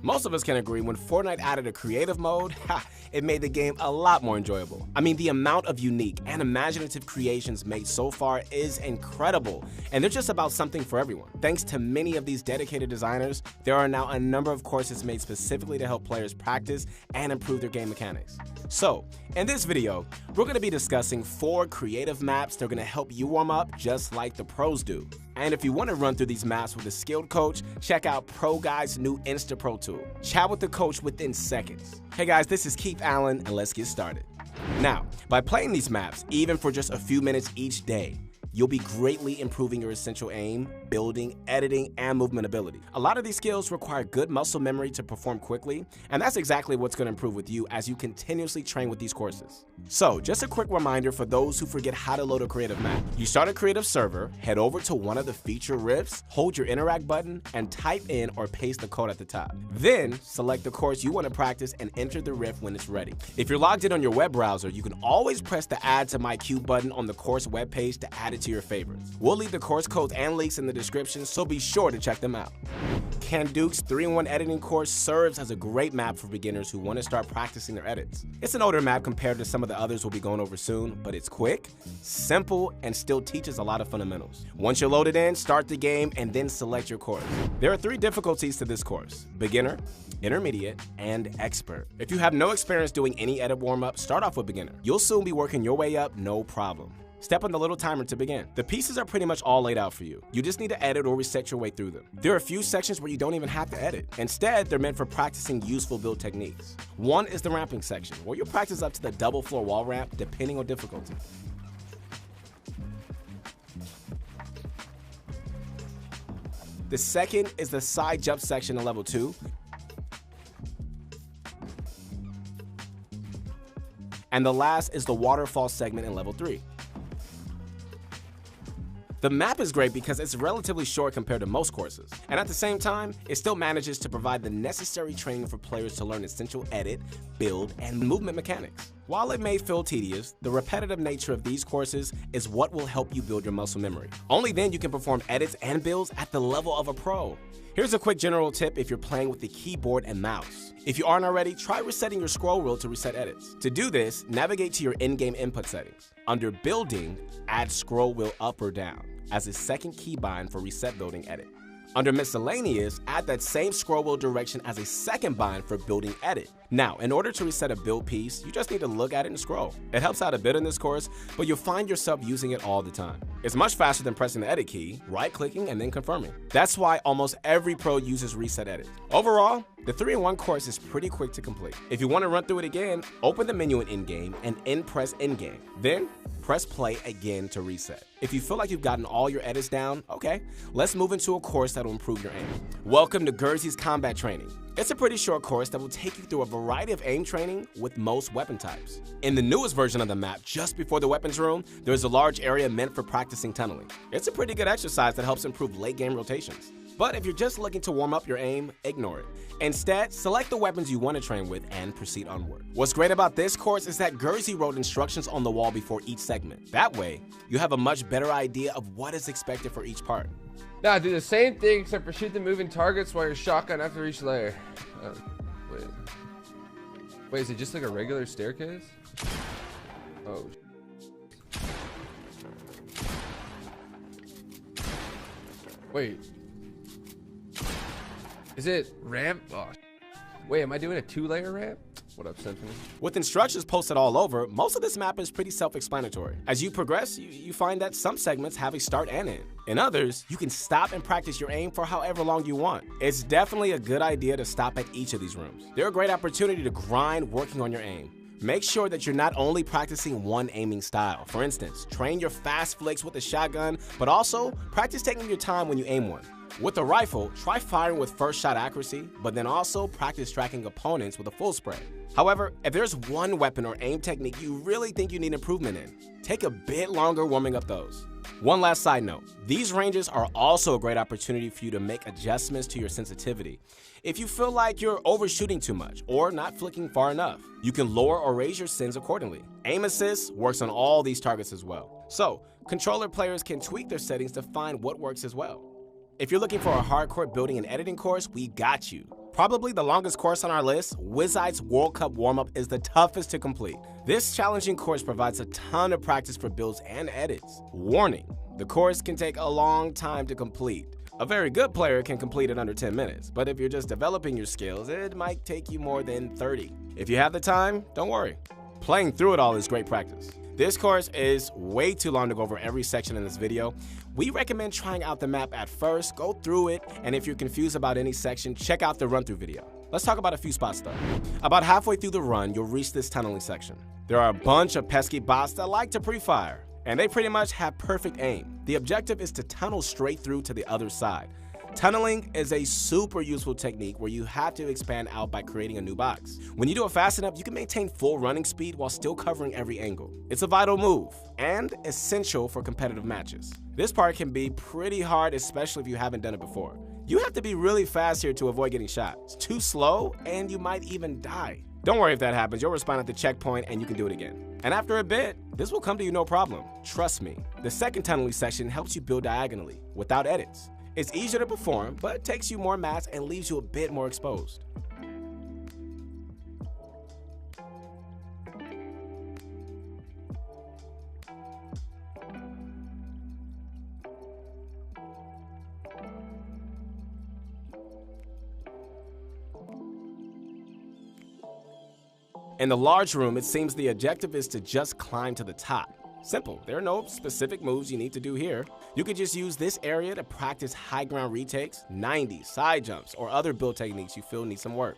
Most of us can agree when Fortnite added a creative mode, it made the game a lot more enjoyable. I mean, the amount of unique and imaginative creations made so far is incredible, and they're just about something for everyone. Thanks to many of these dedicated designers, there are now a number of courses made specifically to help players practice and improve their game mechanics. So, in this video, we're going to be discussing 4 creative maps that are going to help you warm up just like the pros do. And if you want to run through these maps with a skilled coach, check out Pro Guy's new Insta Pro tool. Chat with the coach within seconds. Hey guys, this is Keith Allen, and let's get started. Now, by playing these maps, even for just a few minutes each day, you'll be greatly improving your essential aim, building, editing, and movement ability. A lot of these skills require good muscle memory to perform quickly, and that's exactly what's going to improve with you as you continuously train with these courses. So, just a quick reminder for those who forget how to load a creative map. You start a creative server, head over to one of the feature rifts, hold your interact button, and type in or paste the code at the top. Then, select the course you want to practice and enter the rift when it's ready. If you're logged in on your web browser, you can always press the Add to My Queue button on the course webpage to add it to your favorites. We'll leave the course codes and links in the description, so be sure to check them out. Kanduke's 3-in-1 editing course serves as a great map for beginners who want to start practicing their edits. It's an older map compared to some of the others we'll be going over soon, but it's quick, simple, and still teaches a lot of fundamentals. Once you're loaded in, start the game and then select your course. There are 3 difficulties to this course: beginner, intermediate, and expert. If you have no experience doing any edit warm-up, start off with beginner. You'll soon be working your way up, no problem. Step on the little timer to begin. The pieces are pretty much all laid out for you. You just need to edit or reset your way through them. There are a few sections where you don't even have to edit. Instead, they're meant for practicing useful build techniques. One is the ramping section, where you practice up to the double floor wall ramp depending on difficulty. The second is the side jump section in level 2. And the last is the waterfall segment in level 3. The map is great because it's relatively short compared to most courses, and at the same time, it still manages to provide the necessary training for players to learn essential edit, build, and movement mechanics. While it may feel tedious, the repetitive nature of these courses is what will help you build your muscle memory. Only then you can perform edits and builds at the level of a pro. Here's a quick general tip if you're playing with the keyboard and mouse. If you aren't already, try resetting your scroll wheel to reset edits. To do this, navigate to your in-game input settings. Under Building, add scroll wheel up or down as a second keybind for reset building edit. Under Miscellaneous, add that same scroll wheel direction as a second bind for building edit. Now, in order to reset a build piece, you just need to look at it and scroll. It helps out a bit in this course, but you'll find yourself using it all the time. It's much faster than pressing the edit key, right-clicking, and then confirming. That's why almost every pro uses reset edit. Overall, the 3-in-1 course is pretty quick to complete. If you want to run through it again, open the menu in in-game and press in-game. Then, press play again to reset. If you feel like you've gotten all your edits down, okay, let's move into a course that'll improve your aim. Welcome to Gursey's Combat Training. It's a pretty short course that will take you through a variety of aim training with most weapon types. In the newest version of the map, just before the weapons room, there's a large area meant for practicing tunneling. It's a pretty good exercise that helps improve late game rotations. But if you're just looking to warm up your aim, ignore it. Instead, select the weapons you want to train with and proceed onward. What's great about this course is that Gursey wrote instructions on the wall before each segment. That way, you have a much better idea of what is expected for each part. Now do the same thing except for shoot the moving targets while you're shotgun after each layer. Wait, is it just like a regular staircase? Oh. Wait. Is it ramp? Oh. Wait, am I doing a 2-layer ramp? What up, Symphony? With instructions posted all over, most of this map is pretty self-explanatory. As you progress, you find that some segments have a start and end. In others, you can stop and practice your aim for however long you want. It's definitely a good idea to stop at each of these rooms. They're a great opportunity to grind working on your aim. Make sure that you're not only practicing one aiming style. For instance, train your fast flicks with a shotgun, but also practice taking your time when you aim one. With a rifle, try firing with first shot accuracy, but then also practice tracking opponents with a full spray. However, if there's one weapon or aim technique you really think you need improvement in, take a bit longer warming up those. One last side note, these ranges are also a great opportunity for you to make adjustments to your sensitivity. If you feel like you're overshooting too much or not flicking far enough, you can lower or raise your sins accordingly. Aim assist works on all these targets as well. So, controller players can tweak their settings to find what works as well. If you're looking for a hardcore building and editing course, we got you. Probably the longest course on our list, Wizite's World Cup warm-up is the toughest to complete. This challenging course provides a ton of practice for builds and edits. Warning, the course can take a long time to complete. A very good player can complete it under 10 minutes, but if you're just developing your skills, it might take you more than 30. If you have the time, don't worry. Playing through it all is great practice. This course is way too long to go over every section in this video. We recommend trying out the map at first, go through it, and if you're confused about any section, check out the run-through video. Let's talk about a few spots though. About halfway through the run, you'll reach this tunneling section. There are a bunch of pesky bots that like to pre-fire, and they pretty much have perfect aim. The objective is to tunnel straight through to the other side. Tunneling is a super useful technique where you have to expand out by creating a new box. When you do it fast enough, you can maintain full running speed while still covering every angle. It's a vital move and essential for competitive matches. This part can be pretty hard, especially if you haven't done it before. You have to be really fast here to avoid getting shot. It's too slow and you might even die. Don't worry if that happens, you'll respawn at the checkpoint and you can do it again. And after a bit, this will come to you no problem. Trust me. The second tunneling section helps you build diagonally, without edits. It's easier to perform, but takes you more mats and leaves you a bit more exposed. In the large room, it seems the objective is to just climb to the top. Simple, there are no specific moves you need to do here. You could just use this area to practice high ground retakes, 90s, side jumps, or other build techniques you feel need some work.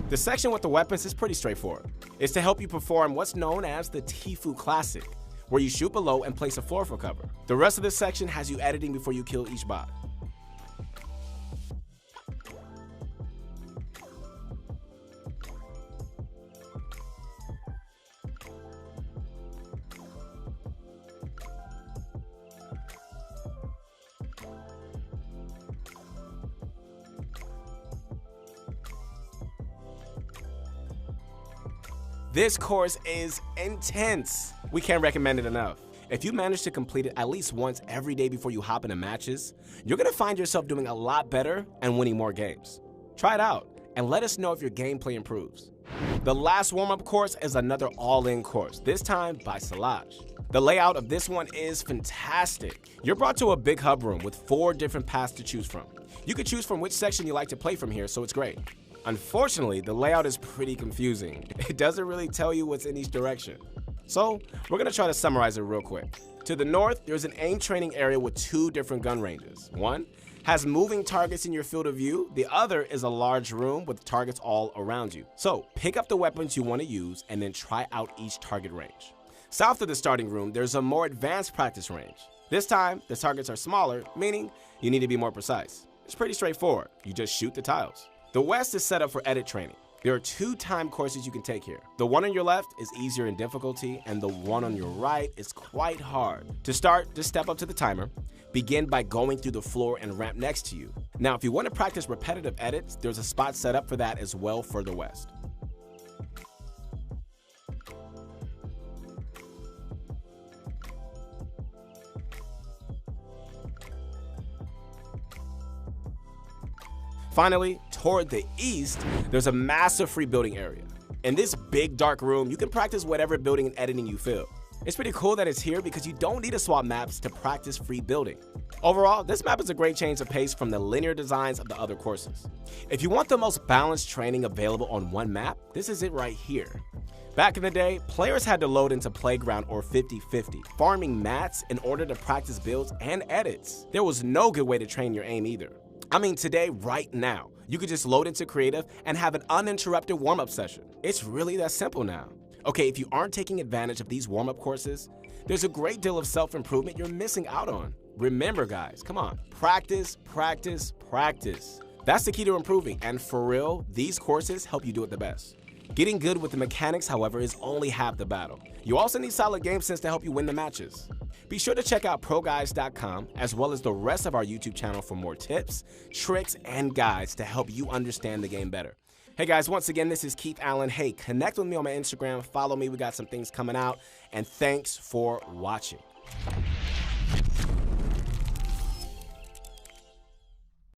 The section with the weapons is pretty straightforward. It's to help you perform what's known as the Tfue Classic, where you shoot below and place a floor for cover. The rest of this section has you editing before you kill each bot. This course is intense. We can't recommend it enough. If you manage to complete it at least once every day before you hop into matches, you're gonna find yourself doing a lot better and winning more games. Try it out and let us know if your gameplay improves. The last warm-up course is another all-in course, this time by Salage. The layout of this one is fantastic. You're brought to a big hub room with 4 different paths to choose from. You can choose from which section you like to play from here, so it's great. Unfortunately, the layout is pretty confusing. It doesn't really tell you what's in each direction. So, we're gonna try to summarize it real quick. To the north, there's an aim training area with 2 different gun ranges. One has moving targets in your field of view. The other is a large room with targets all around you. So, pick up the weapons you want to use and then try out each target range. South of the starting room, there's a more advanced practice range. This time, the targets are smaller, meaning you need to be more precise. It's pretty straightforward. You just shoot the tiles. The west is set up for edit training. There are 2 time courses you can take here. The one on your left is easier in difficulty, and the one on your right is quite hard. To start, just step up to the timer. Begin by going through the floor and ramp next to you. Now, if you want to practice repetitive edits, there's a spot set up for that as well further west. Finally, toward the east, there's a massive free building area. In this big dark room, you can practice whatever building and editing you feel. It's pretty cool that it's here because you don't need to swap maps to practice free building. Overall, this map is a great change of pace from the linear designs of the other courses. If you want the most balanced training available on one map, this is it right here. Back in the day, players had to load into Playground or 50-50, farming mats in order to practice builds and edits. There was no good way to train your aim either. I mean, today, right now, you could just load into Creative and have an uninterrupted warm-up session. It's really that simple now. Okay, if you aren't taking advantage of these warm-up courses, there's a great deal of self-improvement you're missing out on. Remember, guys, come on, practice, practice, practice. That's the key to improving, and for real, these courses help you do it the best. Getting good with the mechanics, however, is only half the battle. You also need solid game sense to help you win the matches. Be sure to check out ProGuides.com as well as the rest of our YouTube channel for more tips, tricks, and guides to help you understand the game better. Hey guys, once again, this is Keith Allen. Hey, connect with me on my Instagram, follow me, we got some things coming out, and thanks for watching.